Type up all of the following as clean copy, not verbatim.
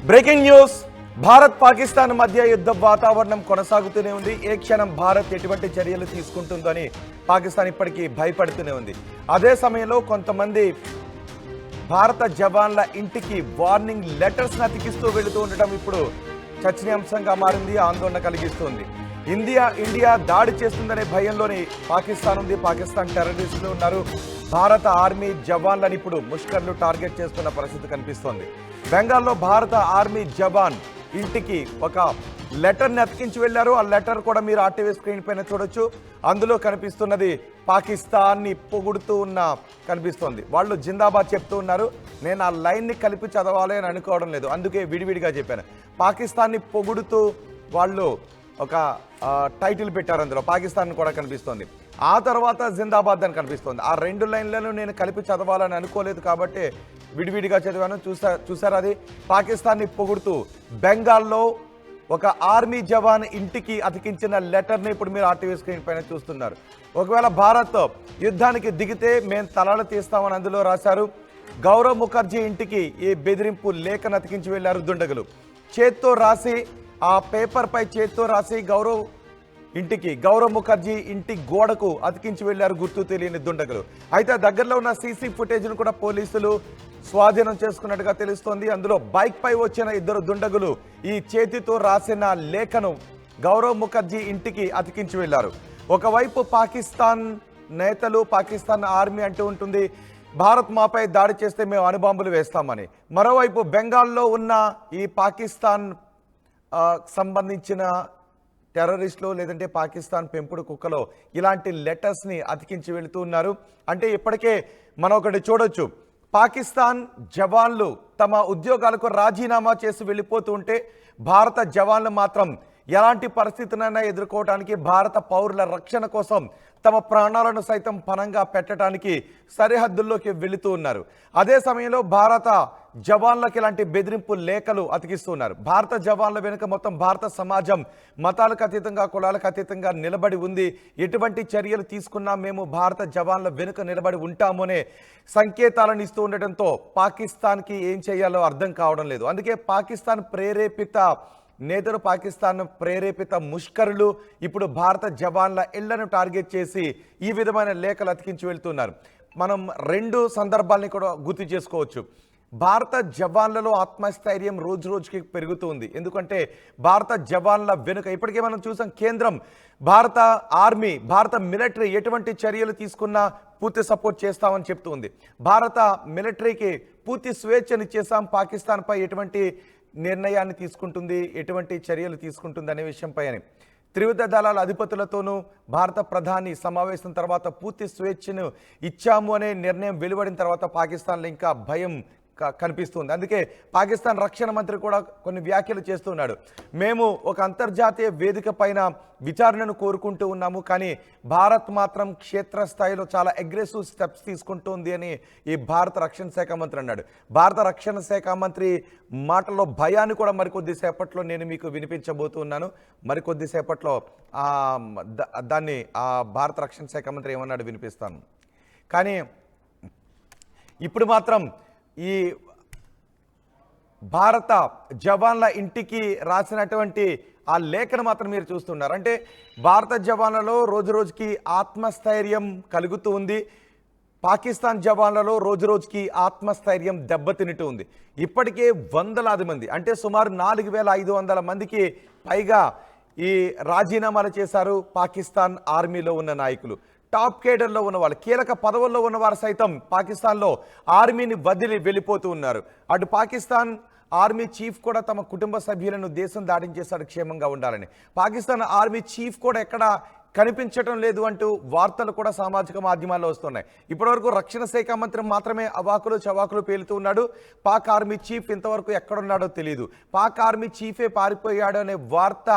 Breaking news. Bharat Pakistan మధ్య యుద్ధ వాతావరణం కొనసాగుతూనే ఉంది. ఏ క్షణం భారత్ ఎటువంటి చర్యలు తీసుకుంటుందని పాకిస్తాన్ ఇప్పటికీ భయపడుతూనే ఉంది. అదే సమయంలో కొంతమంది భారత జవాన్ల ఇంటికి వార్నింగ్ లెటర్స్ అతికిస్తూ వెళుతూ ఉండటం ఇప్పుడు చర్చనీయాంశంగా మారింది, ఆందోళన కలిగిస్తుంది. ఇండియా దాడి చేస్తుందనే భయంలోని పాకిస్తాన్ ఉంది. పాకిస్తాన్ టెర్రరిస్టులు ఉన్నారు. భారత ఆర్మీ జవాన్లను ఇప్పుడు ముష్కర్లు టార్గెట్ చేస్తున్న పరిస్థితి కనిపిస్తోంది. బెంగాల్లో భారత ఆర్మీ జవాన్ ఇంటికి ఒక లెటర్ని అతికించి వెళ్లారు. ఆ లెటర్ కూడా మీరు ఆర్టీవీ స్క్రీన్ పైన చూడొచ్చు. అందులో కనిపిస్తున్నది పాకిస్తాన్ని పొగుడుతూ కనిపిస్తోంది. వాళ్ళు జిందాబాద్ చెప్తూ ఉన్నారు. నేను ఆ లైన్ని కలిపి చదవాలి అని అనుకోవడం లేదు, అందుకే విడివిడిగా చెప్పాను. పాకిస్తాన్ని పొగుడుతూ వాళ్ళు ఒక టైటిల్ పెట్టారు, అందులో పాకిస్తాన్ కూడా కనిపిస్తోంది. ఆ తర్వాత జిందాబాద్ అని కనిపిస్తోంది. ఆ రెండు లైన్లను నేను కలిపి చదవాలని అనుకోలేదు కాబట్టి విడివిడిగా చదివాను. చూసారు, అది పాకిస్తాన్ని పొగుడుతూ బెంగాల్లో ఒక ఆర్మీ జవాన్ ఇంటికి అతికించిన లెటర్ని ఇప్పుడు మీరు ఆర్టీవీ స్క్రీన్ పైన చూస్తున్నారు. ఒకవేళ భారత్ యుద్ధానికి దిగితే మేము తలాలు తీస్తామని అందులో రాశారు. గౌరవ్ ముఖర్జీ ఇంటికి ఈ బెదిరింపు లేఖను అతికించి వెళ్లారు దుండగులు. చేత్తో రాసి, ఆ పేపర్ పై చేత్తో రాసి గౌరవ్ ముఖర్జీ ఇంటి గోడకు అతికించి వెళ్లారు గుర్తు తెలియని దుండగులు. అయితే దగ్గరలో ఉన్న సీసీ ఫుటేజ్ను కూడా పోలీసులు స్వాధీనం చేసుకున్నట్టుగా తెలుస్తోంది. అందులో బైక్ పై వచ్చిన ఇద్దరు దుండగులు ఈ చేతితో రాసిన లేఖను గౌరవ్ ముఖర్జీ ఇంటికి అతికించి వెళ్లారు. ఒకవైపు పాకిస్తాన్ నేతలు, పాకిస్తాన్ ఆర్మీ అంటూ ఉంటుంది, భారత్ మాపై దాడి చేస్తే మేము అణుబాంబులు వేస్తామని. మరోవైపు బెంగాల్లో ఉన్న ఈ పాకిస్తాన్ సంబంధించిన టెర్రరిస్టులు లేదంటే పాకిస్తాన్ పెంపుడు కుక్కలో ఇలాంటి లెటర్స్ని అతికించి వెళుతూ ఉన్నారు. అంటే ఇప్పటికే మనం ఒకటి చూడొచ్చు, పాకిస్తాన్ జవాన్లు తమ ఉద్యోగాలకు రాజీనామా చేసి వెళ్ళిపోతూ ఉంటే భారత జవాన్లు మాత్రం ఎలాంటి పరిస్థితులైనా ఎదుర్కోవడానికి, భారత పౌరుల రక్షణ కోసం తమ ప్రాణాలను సైతం పణంగా పెట్టడానికి సరిహద్దుల్లోకి వెళుతూ ఉన్నారు. అదే సమయంలో భారత జవాన్లకు ఇలాంటి బెదిరింపు లేఖలు అతికిస్తున్నారు. భారత జవాన్ల వెనుక మొత్తం భారత సమాజం మతాలకు అతీతంగా, కులాలకు అతీతంగా నిలబడి ఉంది. ఎటువంటి చర్యలు తీసుకున్నా మేము భారత జవాన్ల వెనుక నిలబడి ఉంటామనే సంకేతాలను ఇస్తూ ఉండటంతో పాకిస్తాన్కి ఏం చేయాలో అర్థం కావడం లేదు. అందుకే పాకిస్తాన్ ప్రేరేపిత నేతలు, పాకిస్తాన్ ప్రేరేపిత ముష్కరులు ఇప్పుడు భారత జవాన్ల ఇళ్లను టార్గెట్ చేసి ఈ విధమైన లేఖలు అతికించి వెళ్తున్నారు. మనం రెండు సందర్భాలని కూడా గుర్తు చేసుకోవచ్చు. భారత జవాన్లలో ఆత్మస్థైర్యం రోజు రోజుకి పెరుగుతుంది. ఎందుకంటే భారత జవాన్ల వెనుక ఇప్పటికే మనం చూసాం, కేంద్రం భారత ఆర్మీ, భారత మిలిటరీ ఎటువంటి చర్యలు తీసుకున్నా పూర్తి సపోర్ట్ చేస్తామని చెప్తుంది. భారత మిలిటరీకి పూర్తి స్వేచ్ఛనిచ్చేసాం. పాకిస్తాన్పై ఎటువంటి నిర్ణయాన్ని తీసుకుంటుంది, ఎటువంటి చర్యలు తీసుకుంటుంది అనే విషయంపై అని త్రివిధ దళాల అధిపతులతోనూ భారత ప్రధాని సమావేశం తర్వాత పూర్తి స్వేచ్ఛను ఇచ్చాము అనే నిర్ణయం వెలువడిన తర్వాత పాకిస్తాన్లో ఇంకా భయం కనిపిస్తుంది. అందుకే పాకిస్తాన్ రక్షణ మంత్రి కూడా కొన్ని వ్యాఖ్యలు చేస్తున్నాడు. మేము ఒక అంతర్జాతీయ వేదిక పైన విచారణను కోరుకుంటూ ఉన్నాము, కానీ భారత్ మాత్రం క్షేత్రస్థాయిలో చాలా అగ్రెసివ్ స్టెప్స్ తీసుకుంటుంది అని ఈ భారత రక్షణ శాఖ మంత్రి అన్నాడు. భారత రక్షణ శాఖ మంత్రి మాటల్లో భయాన్ని కూడా మరికొద్ది సేపట్లో నేను మీకు వినిపించబోతున్నాను. మరికొద్ది సేపట్లో దాన్ని భారత రక్షణ శాఖ మంత్రి ఏమన్నాడు వినిపిస్తాను. కానీ ఇప్పుడు మాత్రం ఈ భారత జవాన్ల ఇంటికి రాసినటువంటి ఆ లేఖను మాత్రం మీరు చూస్తున్నారు. అంటే భారత జవాన్లలో రోజు రోజుకి ఆత్మస్థైర్యం కలుగుతూ ఉంది. పాకిస్తాన్ జవాన్లలో రోజు రోజుకి ఆత్మస్థైర్యం దెబ్బతింటూ ఉంది. ఇప్పటికే వందలాది మంది, అంటే సుమారు 4500 మందికి పైగా ఈ రాజీనామాలు చేశారు పాకిస్తాన్ ఆర్మీలో ఉన్న నాయకులు. టాప్ కేడర్లో ఉన్నవాళ్ళు, కీలక పదవుల్లో ఉన్నవారు సైతం పాకిస్తాన్లో ఆర్మీని వదిలి వెళ్ళిపోతూ ఉన్నారు. అటు పాకిస్తాన్ ఆర్మీ చీఫ్ కూడా తమ కుటుంబ సభ్యులను దేశం దాటించేశాడు క్షేమంగా ఉండాలని. పాకిస్తాన్ ఆర్మీ చీఫ్ కూడా ఎక్కడ కనిపించటం లేదు అంటూ వార్తలు కూడా సామాజిక మాధ్యమాల్లో వస్తున్నాయి. ఇప్పటివరకు రక్షణ శాఖ మంత్రి మాత్రమే అవాకులు చవాకులు పేలుతూ ఉన్నాడు. పాక్ ఆర్మీ చీఫ్ ఇంతవరకు ఎక్కడున్నాడో తెలియదు. పాక్ ఆర్మీ చీఫే పారిపోయాడు అనే వార్త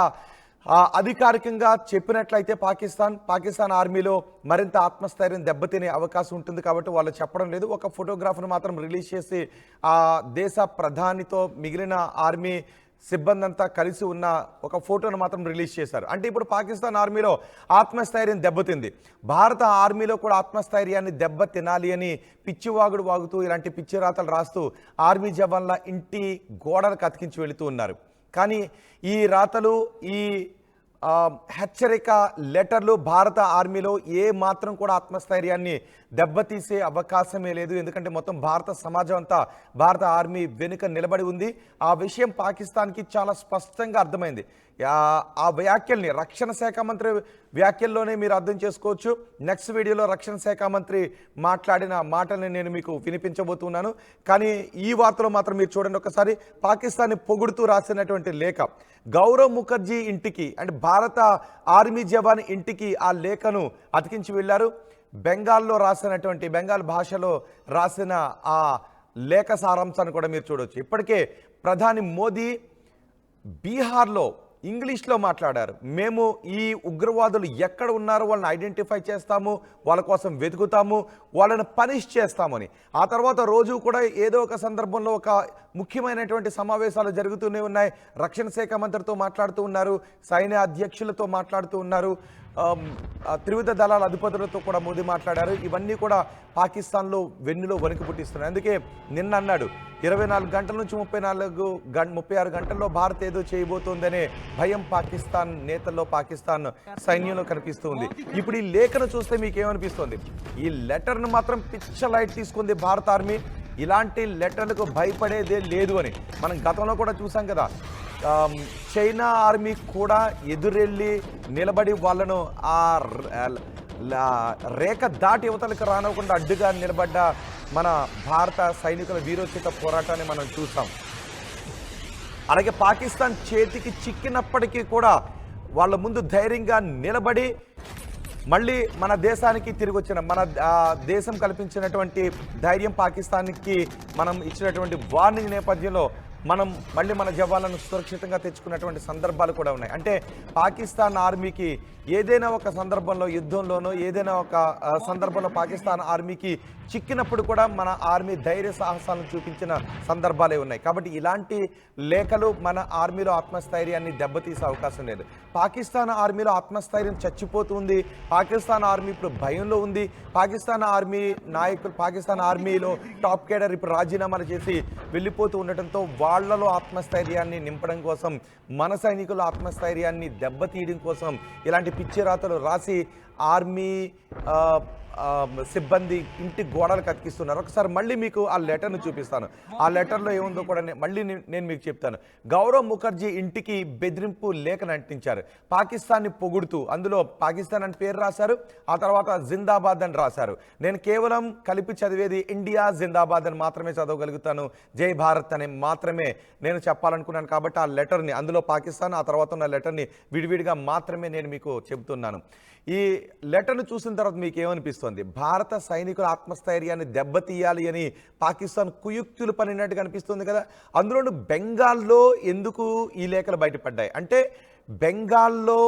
అధికారికంగా చెప్పినట్లయితే పాకిస్తాన్ ఆర్మీలో మరింత ఆత్మస్థైర్యం దెబ్బతినే అవకాశం ఉంటుంది. కాబట్టి వాళ్ళు చెప్పడం లేదు. ఒక ఫోటోగ్రాఫ్ను మాత్రం రిలీజ్ చేసి ఆ దేశ ప్రధానితో మిగిలిన ఆర్మీ సిబ్బంది అంతా కలిసి ఉన్న ఒక ఫోటోను మాత్రం రిలీజ్ చేశారు. అంటే ఇప్పుడు పాకిస్తాన్ ఆర్మీలో ఆత్మస్థైర్యం దెబ్బతింది. భారత ఆర్మీలో కూడా ఆత్మస్థైర్యాన్ని దెబ్బ తినాలి అని పిచ్చివాగుడు వాగుతూ ఇలాంటి పిచ్చి రాతలు రాస్తూ ఆర్మీ జవాన్ల ఇంటి గోడలకు అతికించి వెళుతూ ఉన్నారు. కానీ ఈ రాతలు, ఈ హెచ్చరిక లెటర్లు భారత ఆర్మీలో ఏ మాత్రం కూడా ఆత్మస్థైర్యాన్ని దెబ్బతీసే అవకాశమే లేదు. ఎందుకంటే మొత్తం భారత సమాజం అంతా భారత ఆర్మీ వెనుక నిలబడి ఉంది. ఆ విషయం పాకిస్తాన్కి చాలా స్పష్టంగా అర్థమైంది. ఆ వ్యాఖ్యల్ని రక్షణ శాఖ మంత్రి వ్యాఖ్యల్లోనే మీరు అర్థం చేసుకోవచ్చు. నెక్స్ట్ వీడియోలో రక్షణ శాఖ మంత్రి మాట్లాడిన మాటల్ని నేను మీకు వినిపించబోతున్నాను. కానీ ఈ వార్తలో మాత్రం మీరు చూడండి ఒకసారి. పాకిస్తాన్ని పొగుడుతూ రాసినటువంటి లేఖ, గౌరవ్ ముఖర్జీ ఇంటికి అంటే భారత ఆర్మీ జవాన్ ఇంటికి ఆ లేఖను అతికించి వెళ్ళారు. బెంగాల్లో రాసినటువంటి, బెంగాల్ భాషలో రాసిన ఆ లేఖ సారాంశాన్ని కూడా మీరు చూడవచ్చు. ఇప్పటికే ప్రధాని మోదీ బీహార్లో ఇంగ్లీష్లో మాట్లాడారు. మేము ఈ ఉగ్రవాదులు ఎక్కడ ఉన్నారో వాళ్ళని ఐడెంటిఫై చేస్తాము, వాళ్ళ కోసం వెతుకుతాము, వాళ్ళని పనిష్ చేస్తామని. ఆ తర్వాత రోజు కూడా ఏదో ఒక సందర్భంలో ఒక ముఖ్యమైనటువంటి సమావేశాలు జరుగుతూనే ఉన్నాయి. రక్షణ శాఖ మంత్రితో మాట్లాడుతూ ఉన్నారు, సైన్య అధ్యక్షులతో మాట్లాడుతూ ఉన్నారు, త్రివిధ దళాల అధిపతులతో కూడా మోదీ మాట్లాడారు. ఇవన్నీ కూడా పాకిస్తాన్లో వెన్నులో వణుకు పుట్టిస్తున్నాయి. అందుకే నిన్న అన్నాడు 24 గంటల నుంచి 36 గంటల్లో భారత్ ఏదో చేయబోతోందనే భయం పాకిస్తాన్ నేతల్లో, పాకిస్తాన్ సైన్యంలో కనిపిస్తుంది. ఇప్పుడు ఈ లేఖను చూస్తే మీకు ఏమనిపిస్తుంది? ఈ లెటర్ను మాత్రం పిచ్చ లైట్ తీసుకుంది భారత ఆర్మీ. ఇలాంటి లెటర్లకు భయపడేదే లేదు అని మనం గతంలో కూడా చూసాం కదా. చైనా ఆర్మీ కూడా ఎదురెళ్ళి నిలబడి వాళ్ళను ఆ రేఖ దాటి యువతలకు రానకుండా అడ్డుగా నిలబడ్డ మన భారత సైనికుల వీరోచిత పోరాటాన్ని మనం చూసాం. అలాగే పాకిస్తాన్ చేతికి చిక్కినప్పటికీ కూడా వాళ్ళ ముందు ధైర్యంగా నిలబడి మళ్ళీ మన దేశానికి తిరిగి వచ్చిన, మన దేశం కల్పించినటువంటి ధైర్యం, పాకిస్తాన్కి మనం ఇచ్చినటువంటి వార్నింగ్ నేపథ్యంలో మనం మళ్ళీ మన జవాన్లను సురక్షితంగా తెచ్చుకున్నటువంటి సందర్భాలు కూడా ఉన్నాయి. అంటే పాకిస్తాన్ ఆర్మీకి ఏదైనా ఒక సందర్భంలో, యుద్ధంలోనో ఏదైనా ఒక సందర్భంలో పాకిస్తాన్ ఆర్మీకి చిక్కినప్పుడు కూడా మన ఆర్మీ ధైర్య సాహసాలను చూపించిన సందర్భాలే ఉన్నాయి. కాబట్టి ఇలాంటి లేఖలు మన ఆర్మీలో ఆత్మస్థైర్యాన్ని దెబ్బతీసే అవకాశం లేదు. పాకిస్తాన్ ఆర్మీలో ఆత్మస్థైర్యం చచ్చిపోతుంది. పాకిస్తాన్ ఆర్మీ ఇప్పుడు భయంలో ఉంది. పాకిస్తాన్ ఆర్మీ నాయకులు, పాకిస్తాన్ ఆర్మీలో టాప్ కేడర్ ఇప్పుడు రాజీనామాలు చేసి వెళ్ళిపోతూ ఉండటంతో వాళ్లలో ఆత్మస్థైర్యాన్ని నింపడం కోసం, మన సైనికుల ఆత్మస్థైర్యాన్ని దెబ్బతీయడం కోసం ఇలాంటి పిచ్చి రాతలు రాసి ఆర్మీ సిబ్బంది ఇంటి గోడలకు అతికిస్తున్నారు. ఒకసారి మళ్ళీ మీకు ఆ లెటర్ను చూపిస్తాను. ఆ లెటర్లో ఏముందో కూడా మళ్ళీ నేను మీకు చెప్తాను. గౌరవ్ ముఖర్జీ ఇంటికి బెదిరింపు లేఖను అంటించారు, పాకిస్తాన్ని పొగుడుతూ. అందులో పాకిస్తాన్ అని పేరు రాశారు, ఆ తర్వాత జిందాబాద్ అని రాశారు. నేను కేవలం కలిపి చదివేది ఇండియా జిందాబాద్ అని మాత్రమే చదవగలుగుతాను, జై భారత్ అని మాత్రమే నేను చెప్పాలనుకున్నాను. కాబట్టి ఆ లెటర్ని, అందులో పాకిస్తాన్, ఆ తర్వాత ఉన్న లెటర్ని విడివిడిగా మాత్రమే నేను మీకు చెబుతున్నాను. ఈ లెటర్ను చూసిన తర్వాత మీకు ఏమనిపిస్తుంది? భారత సైనికుల ఆత్మస్థైర్యాన్ని దెబ్బతీయాలి అని పాకిస్తాన్ కుయుక్తులు పనినట్టుగా అనిపిస్తుంది కదా. అందులోనూ బెంగాల్లో ఎందుకు ఈ లేఖలు బయటపడ్డాయి అంటే, బెంగాల్లో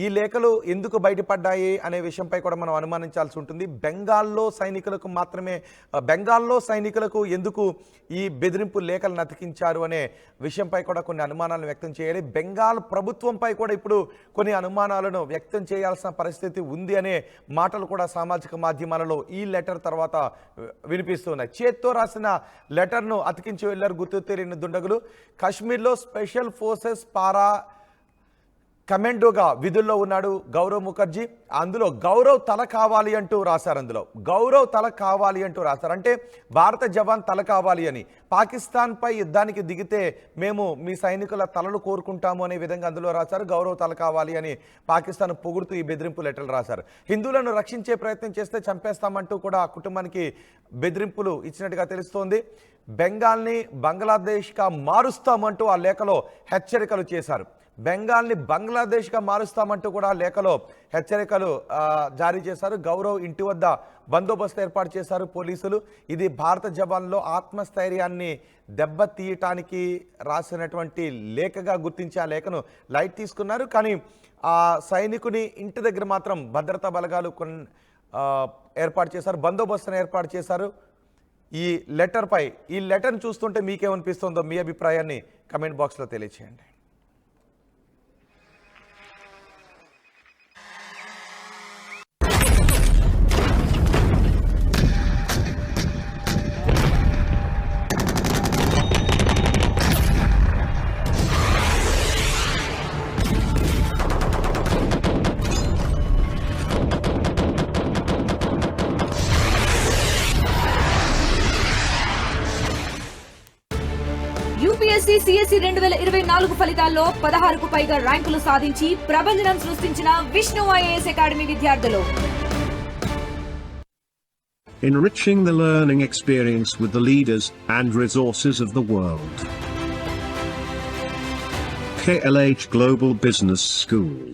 ఈ లేఖలు ఎందుకు బయటపడ్డాయి అనే విషయంపై కూడా మనం అనుమానించాల్సి ఉంటుంది. బెంగాల్లో సైనికులకు ఎందుకు ఈ బెదిరింపు లేఖలను అతికించారు అనే విషయంపై కూడా కొన్ని అనుమానాలను వ్యక్తం చేయాలి. బెంగాల్ ప్రభుత్వంపై కూడా ఇప్పుడు కొన్ని అనుమానాలను వ్యక్తం చేయాల్సిన పరిస్థితి ఉంది అనే మాటలు కూడా సామాజిక మాధ్యమాలలో ఈ లెటర్ తర్వాత వినిపిస్తున్నాయి. చేత్తో రాసిన లెటర్ను అతికించి వెళ్లారు గుర్తు తెలియని దుండగులు. కాశ్మీర్లో స్పెషల్ ఫోర్సెస్ పారా కమాండోగా విధుల్లో ఉన్నాడు గౌరవ్ ముఖర్జీ. అందులో గౌరవ్ తల కావాలి అంటూ రాశారు. అందులో గౌరవ్ తల కావాలి అంటూ రాశారు. అంటే భారత జవాన్ తల కావాలి అని, పాకిస్తాన్పై యుద్ధానికి దిగితే మేము మీ సైనికుల తలలు కోరుకుంటాము అనే విధంగా అందులో రాశారు. గౌరవ్ తల కావాలి అని పాకిస్తాన్ పొగుడుతూ ఈ బెదిరింపు లెటర్లు రాశారు. హిందువులను రక్షించే ప్రయత్నం చేస్తే చంపేస్తామంటూ కూడా ఆ కుటుంబానికి బెదిరింపులు ఇచ్చినట్టుగా తెలుస్తోంది. బెంగాల్ని బంగ్లాదేశ్గా మారుస్తామంటూ ఆ లేఖలో హెచ్చరికలు చేశారు. బెంగాల్ని బంగ్లాదేశ్గా మారుస్తామంటూ కూడా లేఖలో హెచ్చరికలు జారీ చేశారు. గౌరవ్ ఇంటి వద్ద బందోబస్తు ఏర్పాటు చేశారు పోలీసులు. ఇది భారత జవాన్లో ఆత్మస్థైర్యాన్ని దెబ్బతీయటానికి రాసినటువంటి లేఖగా గుర్తించి ఆ లేఖను లైట్ తీసుకున్నారు. కానీ ఆ సైనికుని ఇంటి దగ్గర మాత్రం భద్రతా బలగాలు ఏర్పాటు చేశారు, బందోబస్తును ఏర్పాటు చేశారు. ఈ లెటర్ని చూస్తుంటే మీకేమనిపిస్తుందో మీ అభిప్రాయాన్ని కమెంట్ బాక్స్లో తెలియచేయండి. యూపీఎస్సీ సిఎస్సి 2024 ఫలితాల్లో 16కు పైగా ర్యాంకులు సాధించి ప్రభంజనం సృష్టించిన విష్ణు ఐఏఎస్ అకాడమీ విద్యార్థులు. Enriching the learning experience with the leaders and resources of the world. KLH Global Business School.